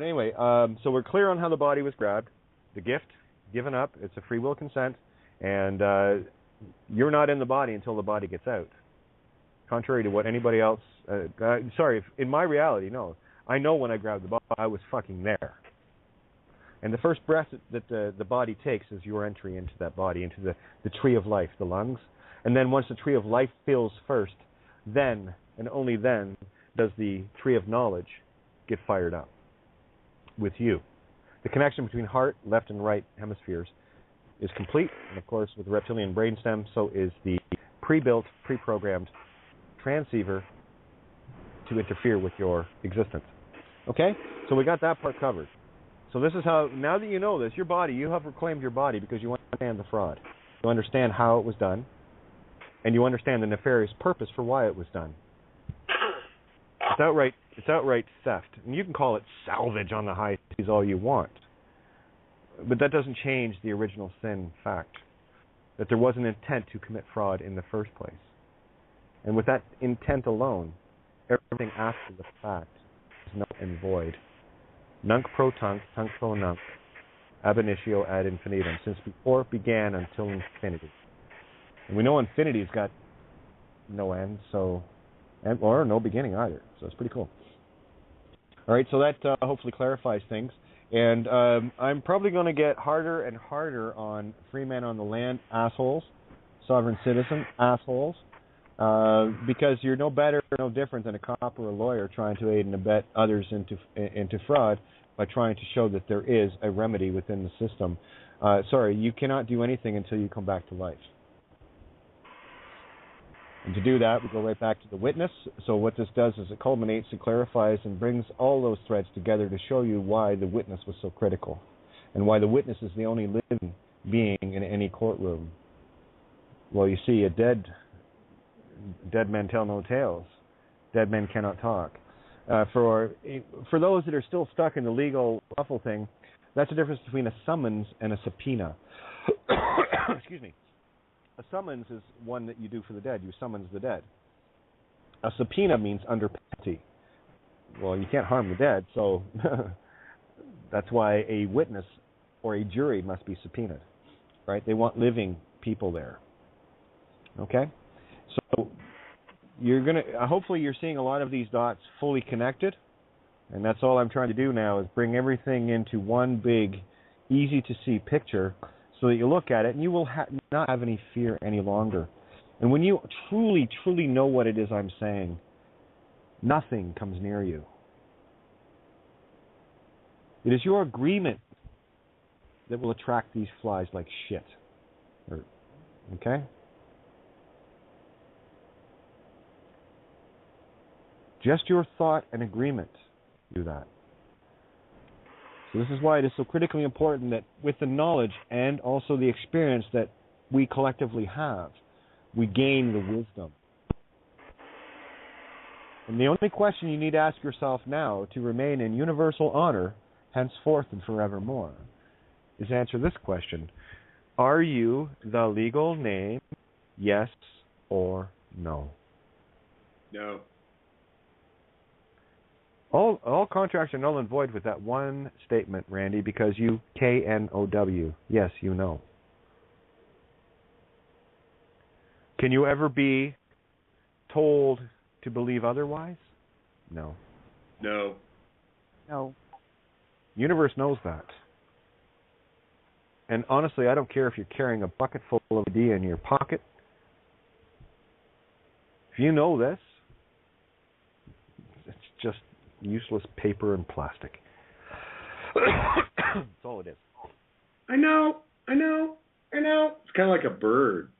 anyway, so we're clear on how the body was grabbed. The gift, given up, it's a free will consent, and you're not in the body until the body gets out. Contrary to what anybody else, in my reality, no. I know when I grabbed the body, I was fucking there. And the first breath that the body takes is your entry into that body, into the tree of life, the lungs. And then once the tree of life fills first, then, and only then, does the tree of knowledge get fired up with you. The connection between heart, left and right hemispheres is complete. And of course, with the reptilian brainstem, so is the pre-built, pre-programmed transceiver to interfere with your existence. Okay? So we got that part covered. So this is how, now that you know this, your body, you have reclaimed your body because you understand the fraud. You understand how it was done, and you understand the nefarious purpose for why it was done. It's outright theft. And you can call it salvage on the high seas all you want. But that doesn't change the original sin fact, that there was an intent to commit fraud in the first place. And with that intent alone, everything after the fact is null and void. Nunc pro tunc, tunc pro nunc, ab initio ad infinitum, since before it began until infinity. And we know infinity's got no end, or no beginning either. So it's pretty cool. All right, so that hopefully clarifies things. And I'm probably going to get harder and harder on free men on the land assholes, sovereign citizen assholes, because you're no better or no different than a cop or a lawyer trying to aid and abet others into fraud by trying to show that there is a remedy within the system. You cannot do anything until you come back to life. And to do that, we go right back to the witness. So what this does is it culminates and clarifies and brings all those threads together to show you why the witness was so critical and why the witness is the only living being in any courtroom. Well, you see, dead men tell no tales. Dead men cannot talk. For those that are still stuck in the legal ruffle thing, that's the difference between a summons and a subpoena. Excuse me. A summons is one that you do for the dead. You summons the dead. A subpoena means under penalty. Well, you can't harm the dead, so that's why a witness or a jury must be subpoenaed, right? They want living people there. Okay? So hopefully you're seeing a lot of these dots fully connected, and that's all I'm trying to do now is bring everything into one big, easy-to-see picture so that you look at it and you will not have any fear any longer. And when you truly, truly know what it is I'm saying, nothing comes near you. It is your agreement that will attract these flies like shit. Okay? Just your thought and agreement do that. So this is why it is so critically important that with the knowledge and also the experience that we collectively have, we gain the wisdom. And the only question you need to ask yourself now to remain in universal honor, henceforth and forevermore, is answer this question. Are you the legal name, yes or no? No. All contracts are null and void with that one statement, Randy, because you KNOW. Yes, you know. Can you ever be told to believe otherwise? No. No. No. Universe knows that. And honestly, I don't care if you're carrying a bucket full of D in your pocket. If you know this, it's just useless paper and plastic. That's all it is. I know. It's kind of like a bird.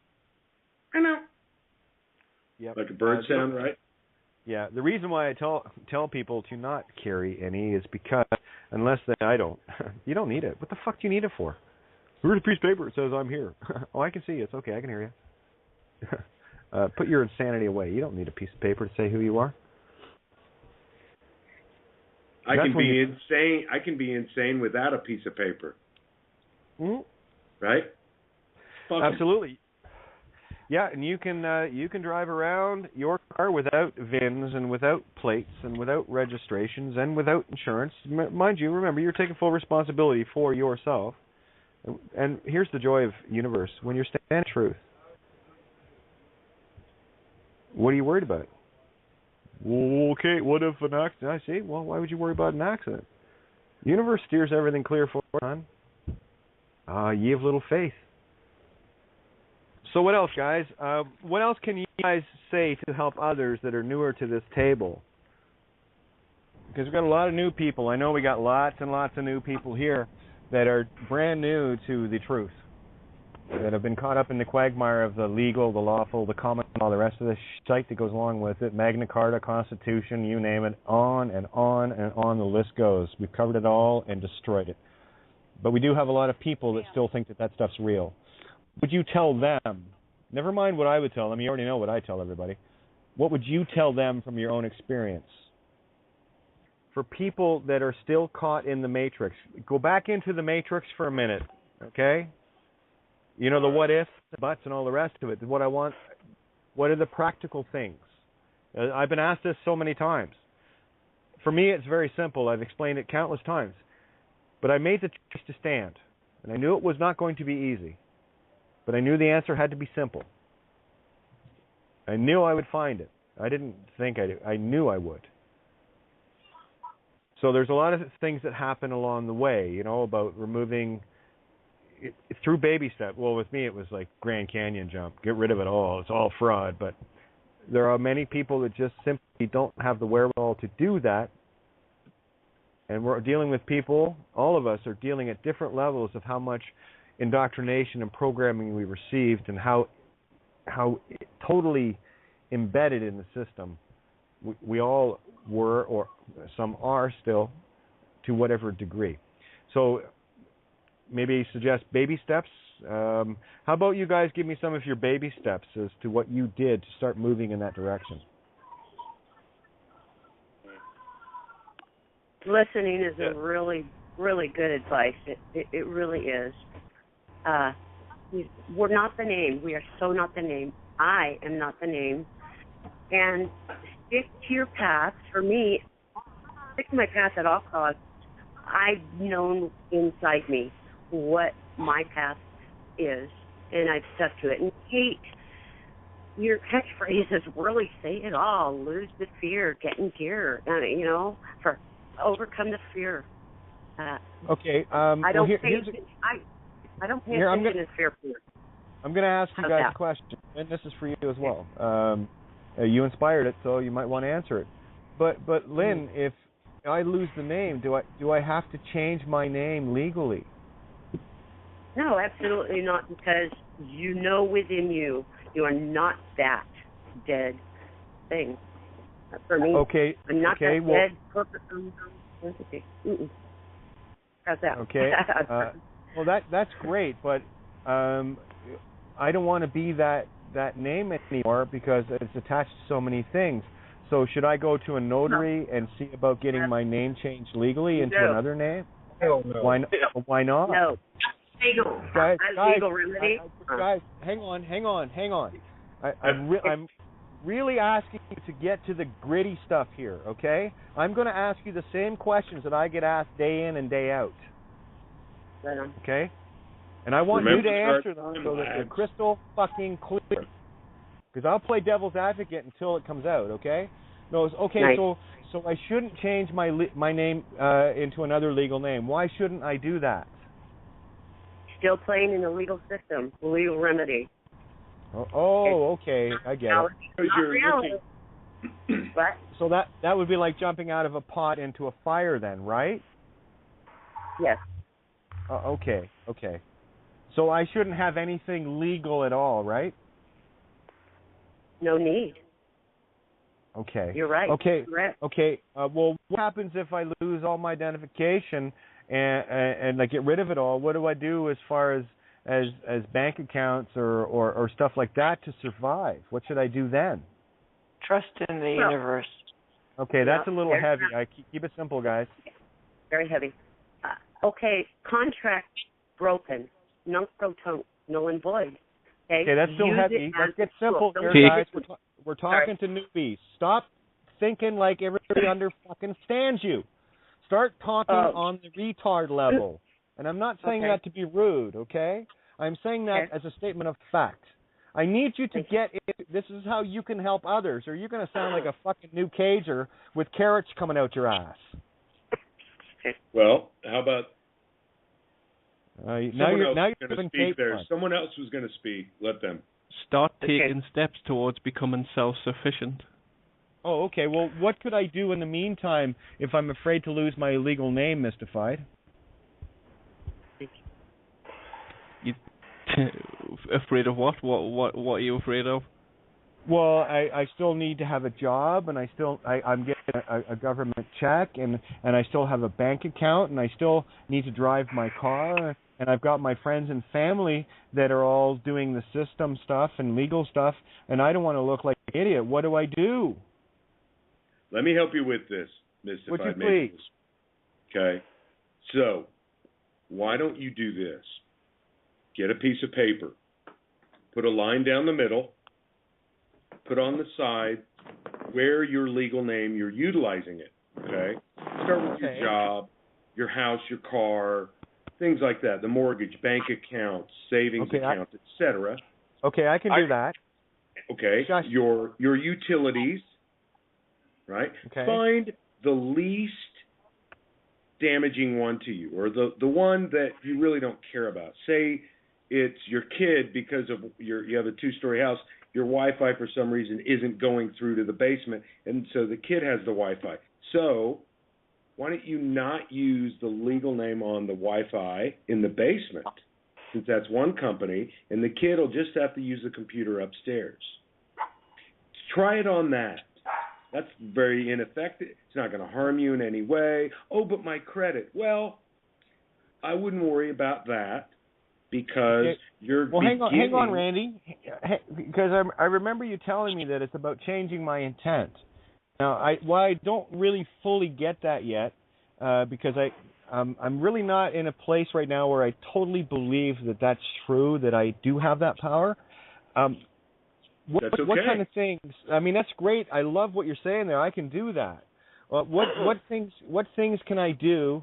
I know. Yep. Like a bird sound, right? Yeah. The reason why I tell people to not carry any is because unless I don't, you don't need it. What the fuck do you need it for? Here's a piece of paper. It says I'm here. Oh, I can see you. It's okay. I can hear you. Put your insanity away. You don't need a piece of paper to say who you are. I can be insane without a piece of paper. Mm-hmm. Right? Absolutely. Yeah, and you can drive around your car without VINs and without plates and without registrations and without insurance. Mind you, remember, you're taking full responsibility for yourself. And here's the joy of universe: when you're standing truth, what are you worried about? Well, okay, what if an accident? I see. Well, why would you worry about an accident? The universe steers everything clear for you, son. Ye have little faith. So what else, guys? What else can you guys say to help others that are newer to this table? Because we've got a lot of new people. I know we got lots and lots of new people here that are brand new to the truth, that have been caught up in the quagmire of the legal, the lawful, the common law, the rest of the shite that goes along with it, Magna Carta, Constitution, you name it, on and on and on the list goes. We've covered it all and destroyed it. But we do have a lot of people that still think that stuff's real. Would you tell them, never mind what I would tell them, you already know what I tell everybody, what would you tell them from your own experience? For people that are still caught in the matrix, go back into the matrix for a minute, okay? You know, the what ifs, the buts, and all the rest of it. What are the practical things? I've been asked this so many times. For me, it's very simple. I've explained it countless times. But I made the choice to stand, and I knew it was not going to be easy. But I knew the answer had to be simple. I knew I would find it. I didn't think I did. I knew I would. So there's a lot of things that happen along the way, you know, about removing it through baby steps. Well, with me, it was like Grand Canyon jump. Get rid of it all. It's all fraud. But there are many people that just simply don't have the wherewithal to do that. And we're dealing with people, all of us are dealing at different levels of how much indoctrination and programming we received and how totally embedded in the system we all were, or some are still, to whatever degree. So maybe suggest baby steps. How about you guys give me some of your baby steps as to what you did to start moving in that direction? Listening is a really, really good advice. It really is. We're not the name. We are so not the name. I am not the name. And stick to your path. For me, stick to my path at all costs. I've known inside me what my path is, and I've stuck to it. And Kate, your catchphrase is really say it all. Lose the fear, get in gear. You know, for overcome the fear. Okay. I don't pay attention. I don't pay attention to fear. I'm going to ask you guys a question, and this is for you as well. You inspired it, so you might want to answer it. But Lynn, if I lose the name, do I have to change my name legally? No, absolutely not, because you know within you are not that dead thing. For me, I'm not that dead corporate entity. How's that? Okay. Well, that's great, but I don't want to be that name anymore because it's attached to so many things. So should I go to a notary and see about getting my name changed legally into another name? Hell no. Why not? No. Legal. Guys, legal remedy. Guys, hang on. I'm really asking you to get to the gritty stuff here, okay? I'm going to ask you the same questions that I get asked day in and day out. Okay? And I want you to answer them so that they're crystal fucking clear. Because I'll play devil's advocate until it comes out, okay? No, it's okay. Nice. So I shouldn't change my name into another legal name. Why shouldn't I do that? Still playing in the legal system, the legal remedy. Oh, okay. I get it. What? So that would be like jumping out of a pot into a fire then, right? Yes. Okay. So I shouldn't have anything legal at all, right? No need. Okay. You're right. Okay. Correct. Okay. Well, what happens if I lose all my identification and I get rid of it all? What do I do as far as bank accounts or stuff like that to survive? What should I do then? Trust in the universe. Okay, that's a little heavy. I keep it simple, guys. Very heavy. Okay, contract broken, nunc pro tunc, null and void. Okay, that's still Use heavy. it Let's as get a tool. simple Don't here, use guys. it- We're talking to newbies. Stop thinking like everybody under fucking stands you. Start talking on the retard level. And I'm not saying that to be rude, okay? I'm saying that as a statement of fact. I need you to get it. This is how you can help others, or you're going to sound like a fucking new cager with carrots coming out your ass. Well, how about now someone you're else giving going to speak Kate there. fun. Someone else was going to speak. Let them. Start taking steps towards becoming self-sufficient. Oh, okay. Well, what could I do in the meantime if I'm afraid to lose my legal name, Mystified? Afraid of what? What are you afraid of? Well, I still need to have a job, and I'm getting a government check, and I still have a bank account, and I still need to drive my car, and I've got my friends and family that are all doing the system stuff and legal stuff, and I don't want to look like an idiot. What do I do? Let me help you with this, Mystified. Would you please? Okay. So, why don't you do this? Get a piece of paper. Put a line down the middle. Put on the side where your legal name, you're utilizing it. Okay? Start with your job, your house, your car, things like that. The mortgage, bank accounts, savings accounts, etc. Okay, I can do that. Okay. Gosh. Your utilities, right? Okay. Find the least damaging one to you, or the one that you really don't care about. Say it's your kid because of you have a 2-story house. Your Wi-Fi for some reason isn't going through to the basement, and so the kid has the Wi-Fi. So why don't you not use the legal name on the Wi-Fi in the basement, since that's one company, and the kid will just have to use the computer upstairs. Try it on that. That's very ineffective. It's not going to harm you in any way. Oh, but my credit. Well, I wouldn't worry about that because you're hang on, Randy, because I remember you telling me that it's about changing my intent. Now, I don't really fully get that yet because I'm really not in a place right now where I totally believe that that's true, that I do have that power. What kind of things? I mean, that's great. I love what you're saying there. I can do that. What things can I do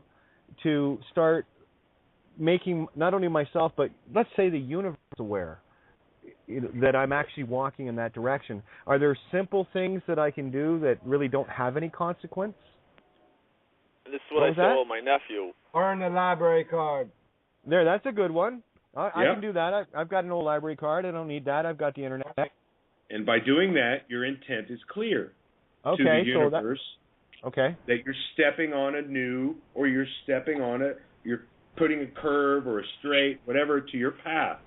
to start making not only myself, but let's say the universe aware that I'm actually walking in that direction? Are there simple things that I can do that really don't have any consequence? This is what I told my nephew. Earn the library card. There, that's a good one. I can do that. I've got an old library card. I don't need that. I've got the internet. And by doing that, your intent is clear to the universe. That you're stepping on a new, or you're putting a curve or a straight, whatever, to your path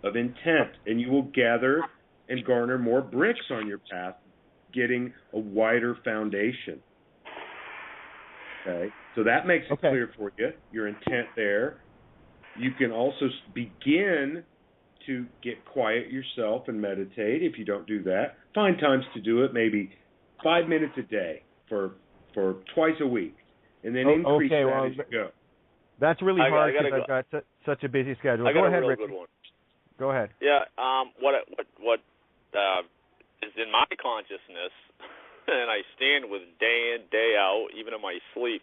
of intent, and you will gather and garner more bricks on your path, getting a wider foundation. Okay, so that makes it clear for you, your intent there. You can also begin to get quiet yourself and meditate. If you don't do that, find times to do it, maybe 5 minutes a day for twice a week, and then increase that as you go. That's really hard because I've got such a busy schedule. I got Go ahead, a real Rick. good one. Go ahead. Yeah. What is in my consciousness, and I stand with day in, day out, even in my sleep.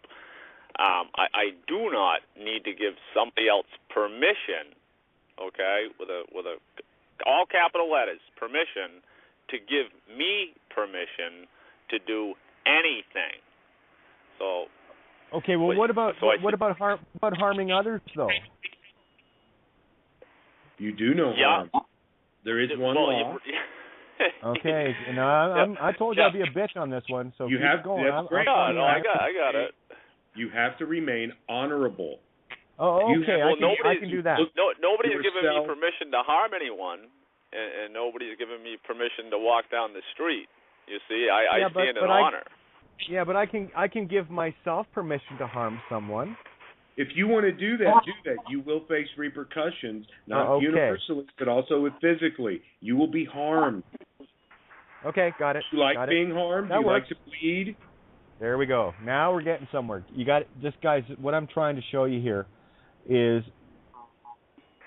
I do not need to give somebody else permission. Okay, with a all capital letters, permission to give me permission to do anything. So. Okay, well, what about harming others though? You do know harm. There is one law. Okay, I told you I'd be a bitch on this one, so you keep going. That's great. I got it. You have to remain honorable. Oh, okay. I can do that. Nobody's given me permission to harm anyone, and nobody's given me permission to walk down the street. You see, I stand in honor. Yeah, but I can give myself permission to harm someone. If you want to do that, You will face repercussions, not universally, but also physically. You will be harmed. Okay, got it. You like being harmed? That works. Like to bleed? There we go. Now we're getting somewhere. You got just guys. What I'm trying to show you here is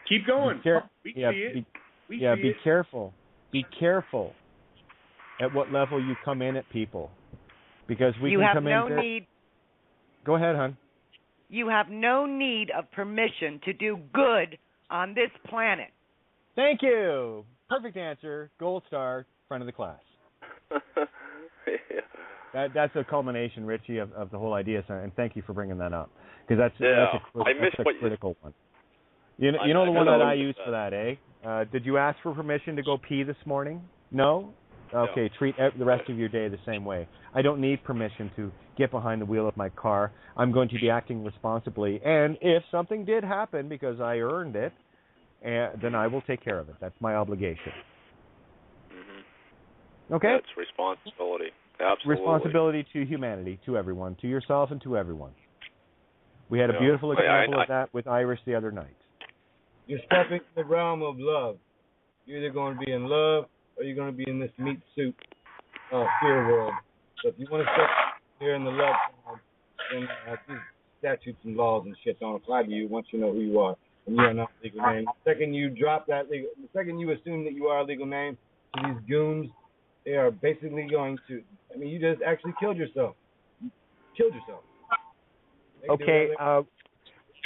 Keep going. We see it. We see be it. careful. Be careful at what level you come in at people, because we can come in. You have no need. Go ahead, hon. You have no need of permission to do good on this planet. Thank you. Perfect answer. Gold star. Front of the class. Yeah. That's a culmination, Richie, of the whole idea, and thank you for bringing that up, because that's a critical one. You know the one that I use for that, eh? Did you ask for permission to go pee this morning? No? Okay, treat the rest of your day the same way. I don't need permission to get behind the wheel of my car. I'm going to be acting responsibly, and if something did happen because I earned it, then I will take care of it. That's my obligation. Mm-hmm. Okay? That's responsibility. Absolutely. Responsibility to humanity, to everyone, to yourself and to everyone. We had a beautiful example of that with Irish the other night. You're stepping in the realm of love. You're either going to be in love or you're going to be in this meat suit fear world. So if you want to step here in the love world, then these statutes and laws and shit don't apply to you once you know who you are and you are not a legal name. The second you drop that legal, the second you assume that you are a legal name to these goons, they are basically going to. I mean, you just actually killed yourself. You killed yourself. Okay.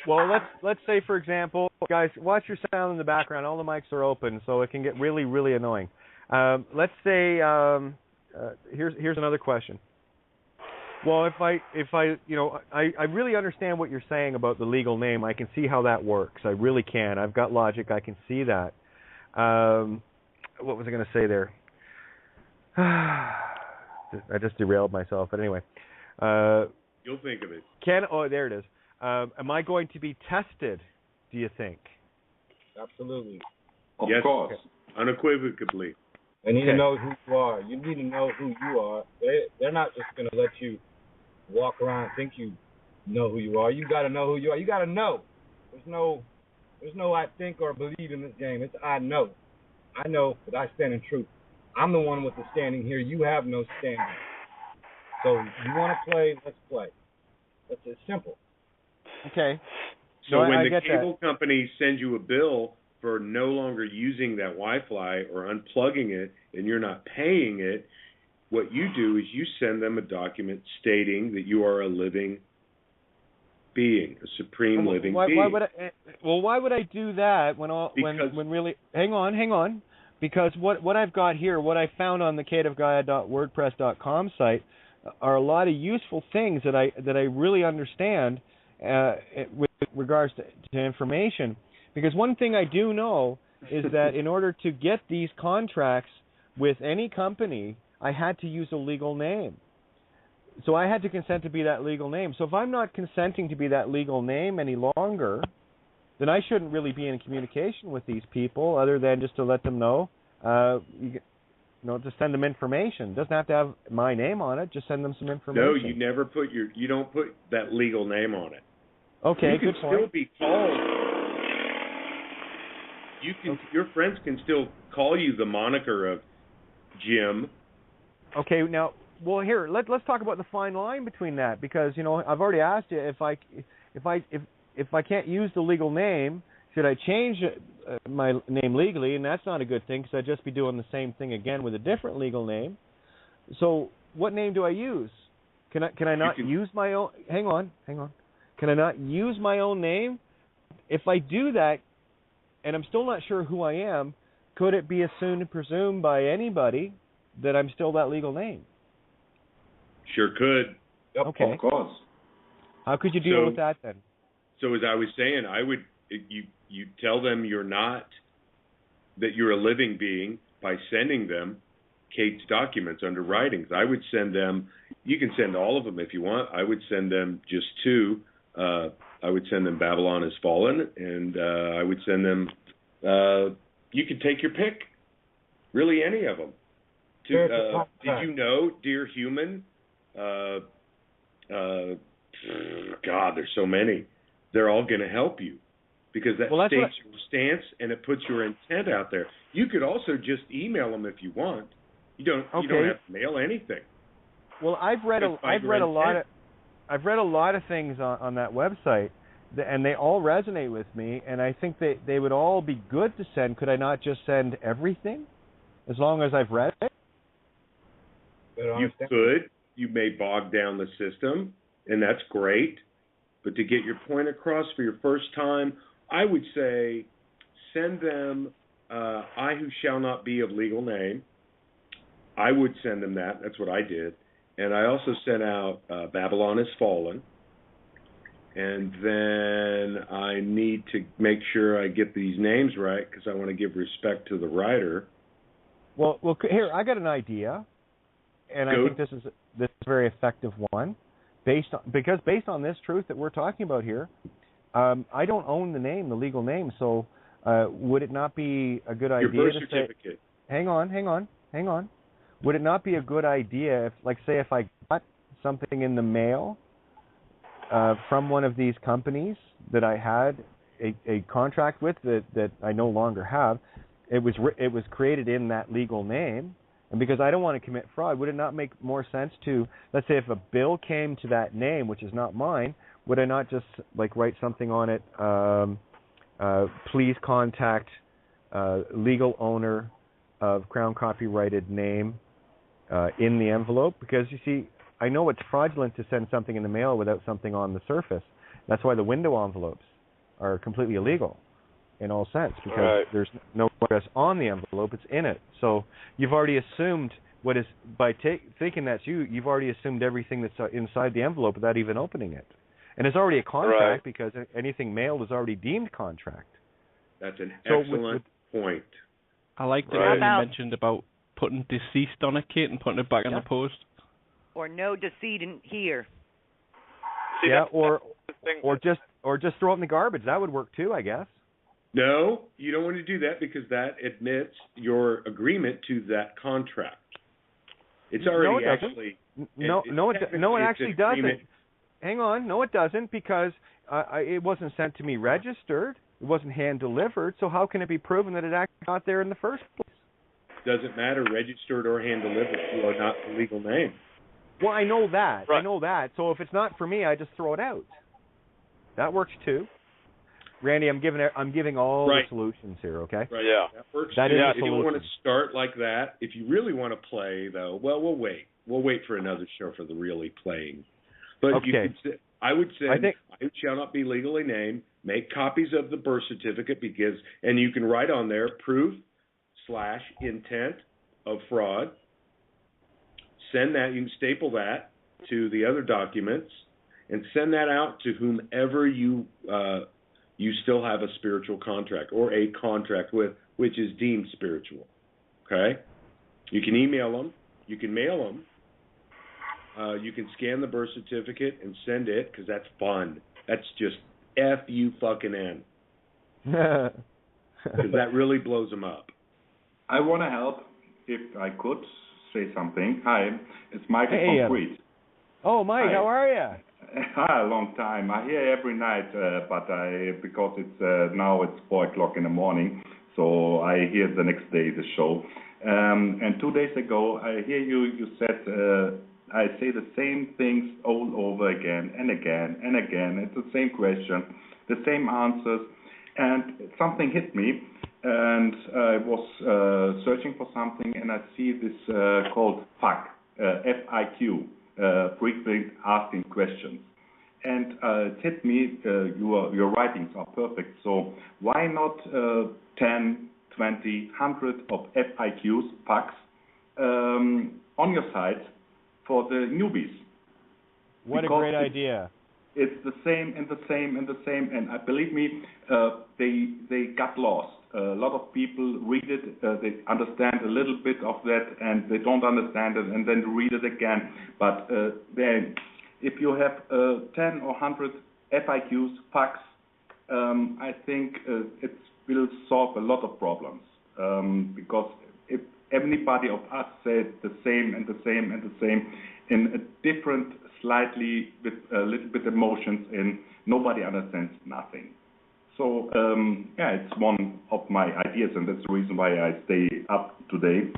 Well, let's say, for example, guys, watch your sound in the background. All the mics are open, so it can get really, really annoying. Let's say here's another question. Well, if I really understand what you're saying about the legal name. I can see how that works. I really can. I've got logic. I can see that. What was I going to say there? I just derailed myself. But anyway. You'll think of it. There it is. Am I going to be tested, do you think? Absolutely. Of course. Okay. Unequivocally. And you need to know who you are. You need to know who you are. They're not just going to let you walk around and think you know who you are. You got to know who you are. You got to know. There's no I think or believe in this game. It's I know. I know that I stand in truth. I'm the one with the standing here. You have no standing. So you want to play, let's play. It's simple. Okay. So when the cable company sends you a bill for no longer using that Wi-Fi or unplugging it and you're not paying it, what you do is you send them a document stating that you are a living being, a supreme living being. Why would I do that when really... Hang on. Because what I've got here, what I found on the caveofgaia.wordpress.com site, are a lot of useful things that I really understand with regards to information. Because one thing I do know is that in order to get these contracts with any company, I had to use a legal name. So I had to consent to be that legal name. So if I'm not consenting to be that legal name any longer, then I shouldn't really be in communication with these people other than just to let them know, to send them information. It doesn't have to have my name on it. Just send them some information. No, you never you don't put that legal name on it. Okay, good point. You can still be called. Your friends can still call you the moniker of Jim. Okay, now, well, here let's talk about the fine line between that, because I've already asked you if I can't use the legal name, should I change my name legally? And that's not a good thing, because I'd just be doing the same thing again with a different legal name. So what name do I use? Can I not use my own? Hang on. Can I not use my own name? If I do that, and I'm still not sure who I am, could it be assumed and presumed by anybody that I'm still that legal name? Sure could. Yep, okay. Of course. How could you deal with that then? So as I was saying, you tell them that you're a living being by sending them Kate's documents under writings. I would send them, you can send all of them if you want. I would send them just two. I would send them Babylon Has Fallen, and I would send them, you can take your pick, really any of them. Did you know, dear human, God, there's so many. They're all going to help you, because that states your stance and it puts your intent out there. You could also just email them if you want. You don't have to mail anything. Well, I've read a lot of things on that website, and they all resonate with me, and I think they would all be good to send. Could I not just send everything, as long as I've read it? You could. You may bog down the system, and that's great. But to get your point across for your first time, I would say send them I Who Shall Not Be of Legal Name. I would send them that. That's what I did. And I also sent out Babylon Has Fallen. And then I need to make sure I get these names right because I want to give respect to the writer. Well, here, I got an idea. And I think this is a very effective one, based on this truth that we're talking about here. I don't own the name, the legal name, so would it not be a good idea Your birth to certificate. say? Hang on. Would it not be a good idea if I got something in the mail from one of these companies that I had a contract with that I no longer have? It was created in that legal name. And because I don't want to commit fraud, would it not make more sense to, let's say if a bill came to that name, which is not mine, would I not just write something on it, please contact legal owner of Crown copyrighted name in the envelope? Because you see, I know it's fraudulent to send something in the mail without something on the surface. That's why the window envelopes are completely illegal in all sense, because there's no address on the envelope, it's in it. So you've already assumed by thinking that's you've already assumed everything that's inside the envelope without even opening it. And it's already a contract because anything mailed is already deemed contract. That's an excellent point. I like that you mentioned about putting deceased on it, Kate, and putting it back in the post. Or no decedent here. See, or just throw it in the garbage. That would work too, I guess. No, you don't want to do that because that admits your agreement to that contract. It's already it actually doesn't. Hang on, no, it doesn't, because it wasn't sent to me registered. It wasn't hand delivered. So how can it be proven that it actually got there in the first place? Doesn't matter, registered or hand delivered. You are not the legal name. Well, I know that. Right. I know that. So if it's not for me, I just throw it out. That works too. Randy, I'm giving all the solutions here, okay? Right. Yeah. That works that too. is If you want to start like that, if you really want to play, though, well, we'll wait. We'll wait for another show for the really playing. But I would say, I shall not be legally named. Make copies of the birth certificate and you can write on there proof/intent of fraud. Send that. You can staple that to the other documents and send that out to whomever you still have a spiritual contract or a contract with, which is deemed spiritual. Okay? You can email them. You can mail them. You can scan the birth certificate and send it because that's fun. That's just F-U-fucking-N. Because that really blows them up. I want to help, if I could say something. Hi, it's Michael from Crete. Oh, Mike, how are you? Hi, a long time. I hear every night, but because it's now it's 4:00 in the morning, so I hear the next day the show. And 2 days ago, I hear you said I say the same things all over again and again and again. It's the same question, the same answers, and something hit me. And I was searching for something, and I see this called FAQ, F-I-Q, frequent asking questions. And it hit me, your writings are perfect, so why not 10, 20, 100 of FIQs, FAQs, on your site for the newbies? What a great idea. It's the same and the same and the same, and believe me, they got lost. A lot of people read it, they understand a little bit of that, and they don't understand it, and then read it again. But then, if you have 10 or 100 FIQs, FAQs, I think it will solve a lot of problems. Because if anybody of us said the same and the same and the same in a different, slightly with a little bit emotions in, nobody understands nothing. So, it's one of my ideas, and that's the reason why I stay up today,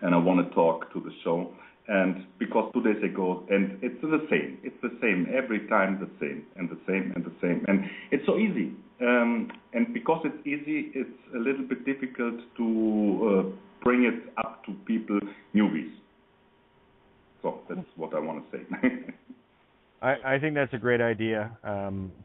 and I want to talk to the show. And because 2 days ago, and it's the same every time, the same and the same and the same, and it's so easy. And because it's easy, it's a little bit difficult to bring it up to people, newbies. So that's what I want to say. I think that's a great idea.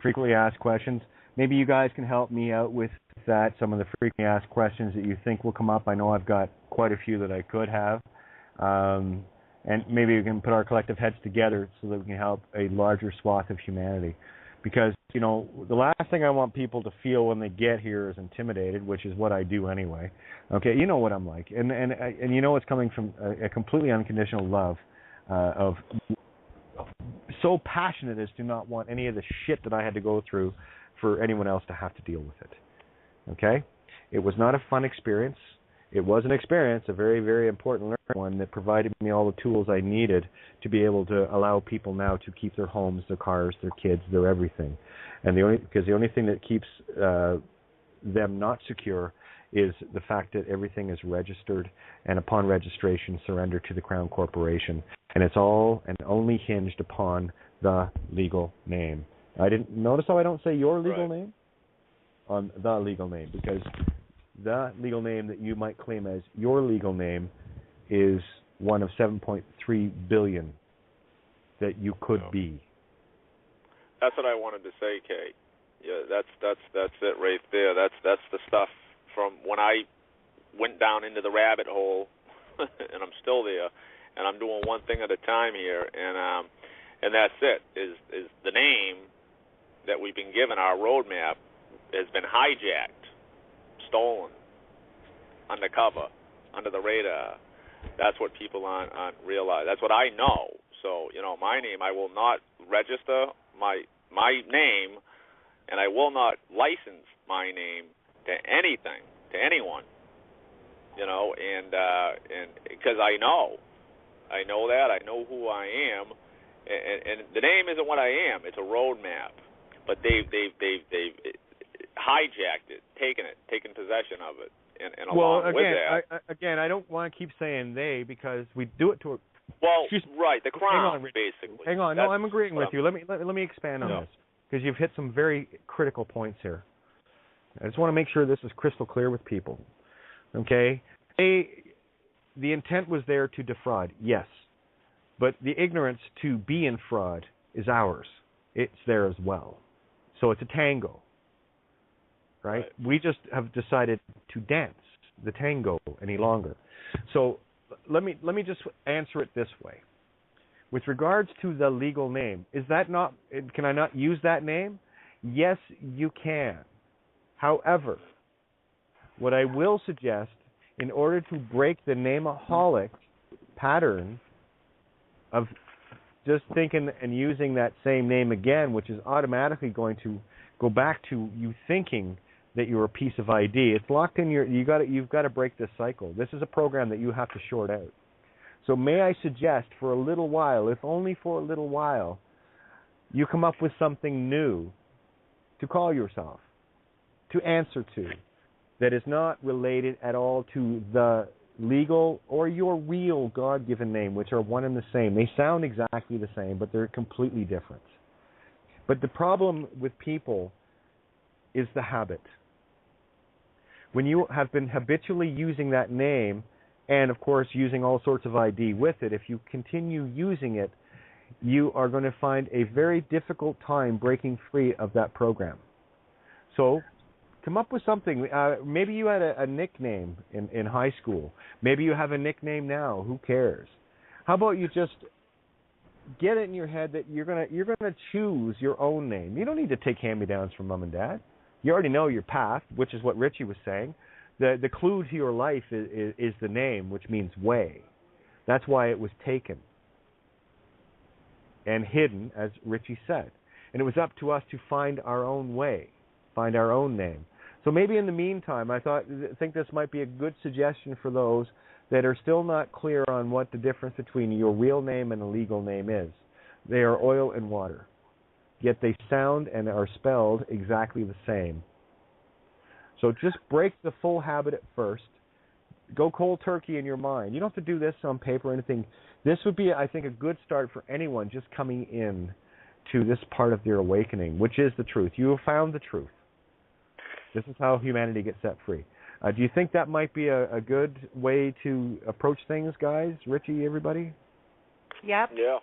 Frequently asked questions. Maybe you guys can help me out with that. Some of the frequently asked questions that you think will come up. I know I've got quite a few that I could have. And maybe we can put our collective heads together so that we can help a larger swath of humanity. Because, you know, the last thing I want people to feel when they get here is intimidated, which is what I do anyway. Okay, you know what I'm like. And you know it's coming from a completely unconditional love of so passionate as to not want any of the shit that I had to go through for anyone else to have to deal with it. Okay? It was not a fun experience. It was an experience, a very, very important learning one that provided me all the tools I needed to be able to allow people now to keep their homes, their cars, their kids, their everything. And because the only thing that keeps them not secure is the fact that everything is registered and upon registration surrendered to the Crown Corporation. And it's all and only hinged upon the legal name. I didn't notice how I don't say your legal name on the legal name, because the legal name that you might claim as your legal name is one of 7.3 billion that you could be. That's what I wanted to say, Kate. Yeah, that's it right there. That's the stuff from when I went down into the rabbit hole, and I'm still there, and I'm doing one thing at a time here, and that's it. Is the name that we've been given, our roadmap, has been hijacked, stolen, undercover, under the radar. That's what people aren't realize. That's what I know. So, you know, my name, I will not register my name, and I will not license my name to anything, to anyone. You know, and because I know that, I know who I am, and the name isn't what I am. It's a roadmap, but they've hijacked it, taken possession of it, and along with that. Again, I don't want to keep saying they, because we do it to a. Well, right, the Crown, basically. Hang on, no, I'm agreeing with you. Let me expand on this, because you've hit some very critical points here. I just want to make sure this is crystal clear with people. Okay, the intent was there to defraud, yes, but the ignorance to be in fraud is ours. It's there as well. So it's a tango. Right? We just have decided to dance the tango any longer. So let me just answer it this way. With regards to the legal name, can I not use that name? Yes, you can. However, what I will suggest, in order to break the nameaholic pattern of just thinking and using that same name again, which is automatically going to go back to you thinking that you're a piece of ID. It's locked in you've got to break this cycle. This is a program that you have to short out. So may I suggest, for a little while, if only for a little while, you come up with something new to call yourself, to answer to, that is not related at all to the legal or your real God-given name, which are one and the same. They sound exactly the same, but they're completely different. But the problem with people is the habit. When you have been habitually using that name, and of course using all sorts of ID with it, if you continue using it, you are going to find a very difficult time breaking free of that program. So come up with something. Maybe you had a nickname in high school. Maybe you have a nickname now. Who cares? How about you just get it in your head that you're gonna choose your own name. You don't need to take hand-me-downs from mom and dad. You already know your path, which is what Richie was saying. The clue to your life is the name, which means way. That's why it was taken and hidden, as Richie said. And it was up to us to find our own way, find our own name. So maybe in the meantime, I think this might be a good suggestion for those that are still not clear on what the difference between your real name and a legal name is. They are oil and water, yet they sound and are spelled exactly the same. So just break the full habit at first. Go cold turkey in your mind. You don't have to do this on paper or anything. This would be, I think, a good start for anyone just coming in to this part of their awakening, which is the truth. You have found the truth. This is how humanity gets set free. Do you think that might be a good way to approach things, guys? Richie, everybody? Yep. Yeah.